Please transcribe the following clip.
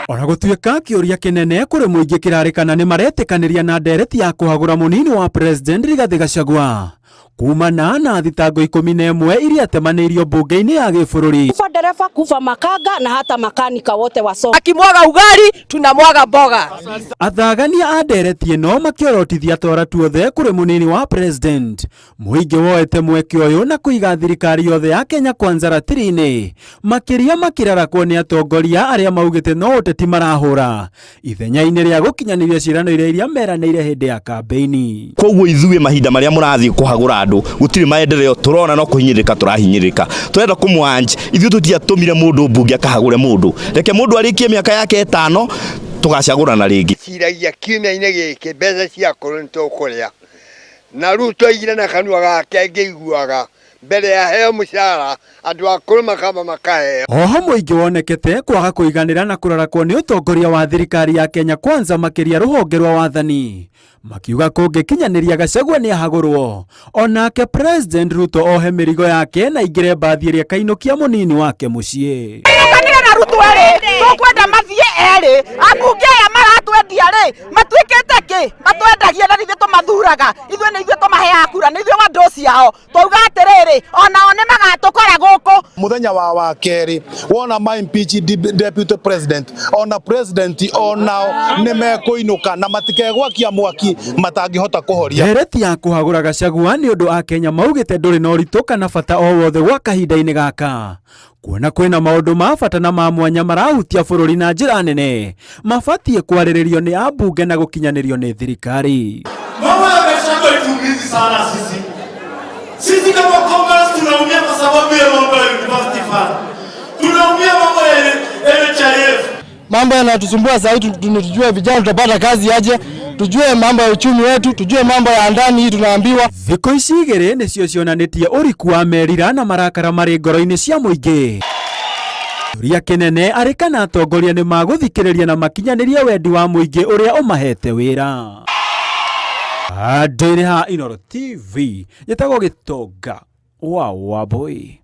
Ona gutuika kiuria kinene kuri muingi kirarikana ni maretikaniria na ndereti ya kuhagura munini wa president Rigathi Gachagua kumana na thitango 11 iria temaneirio bunge-ini ya gĩbũrũri. Kufa dereva, kufa makanga na hata makanika wote waso. Akimwaga ugali tunamwaga mboga. Athagania a ndereti ĩno makiorotithia tora tuothe kuri munini wa president. Muingi woete mweke uyu na kuiga thirikari yothe ya Kenya Kwanza ratiri-ini. Makiria makirarakwo ni atongoria aria maugite no uteti marahura ithenya-ini ria gukinyaniria cirano iria meranĩire hindi ya kampeini. Koguo ithuĩ mahinda maria mũrathiĩ kuhagura andu gutiri maendeleo turona no kuhinyirika turahinyirika turenda kumwanji ithuĩ tutiatumire mundu mbunge akahagure mundu reke mundu arikie miaka yake 5 tugacagurana ringi ciragia kiumia-inĩ gĩkĩ mbeca cia kũrũ nĩtũkũrĩa na rĩu twaigire na kanua gake ngĩiguaga mbere ya heo mũcara andũ akũrũ makamba makaheo. Oho muingi wonekete kwaga kuiganira na kurarakwo ni utongoria wa thirikari ya Kenya Kwanza makiria ruhonge rwa wathani makiuga kungikinyaniria Gachagua ni ahagurwo onake President Ruto ohe mirigo yake na ingire mbathi iria kainukia munini wake mucii. Kanira na Ruto tukwenda mathie ambunge aya maratwendia matuikite ki matwendagia na ithuĩ tumathuraga ithuĩ nĩ ithuĩ tumaheaga kura nĩ ithuĩ wandu ciao twauga atiriri onao nĩ magatukora gũkũ. Muthenya wa keri wona ma impeach deputy president ona president onao nĩ mekuinuka na matikegwakia mwaki matangihota kuhoria. Ndereti ya kuhagura Gachagua ni undu a Kenya maugite nduri na ũritũ kana bata o wothe gwa kahinda-inĩ gaka kuona kwina maundu ma bata na ma mwanya marahutia bũrũri na njĩra nene mabatie kwarĩrĩrio ni ambunge na gukinyanirio ni thirikari. Mambo ya Gachagua ituumizi sana sisi kama Congress tunaumia kwa sababu ya mambo ya university fund, tunaumia mambo ya NHIF. Mambo yanatusumbua zaidi, tunatujua vijana tutapata kazi aje, tujue mambo ya uchumi wetu, tujue mambo ya ndani hii tunaambiwa. Thikũ ici igĩrĩ nĩcio cionanĩtie ũriku wa merira na marakara marĩ ngoro-inĩ cia mũingĩ. Kĩũria kĩnene arĩ kana atongoria nĩ magũthikĩrĩria na makinyanĩrie wendi wa mũingĩ ũrĩa ũmahete wĩra. Ndĩrĩ ha Inooro TV, njĩtagwo Gĩtonga wa Wambũi.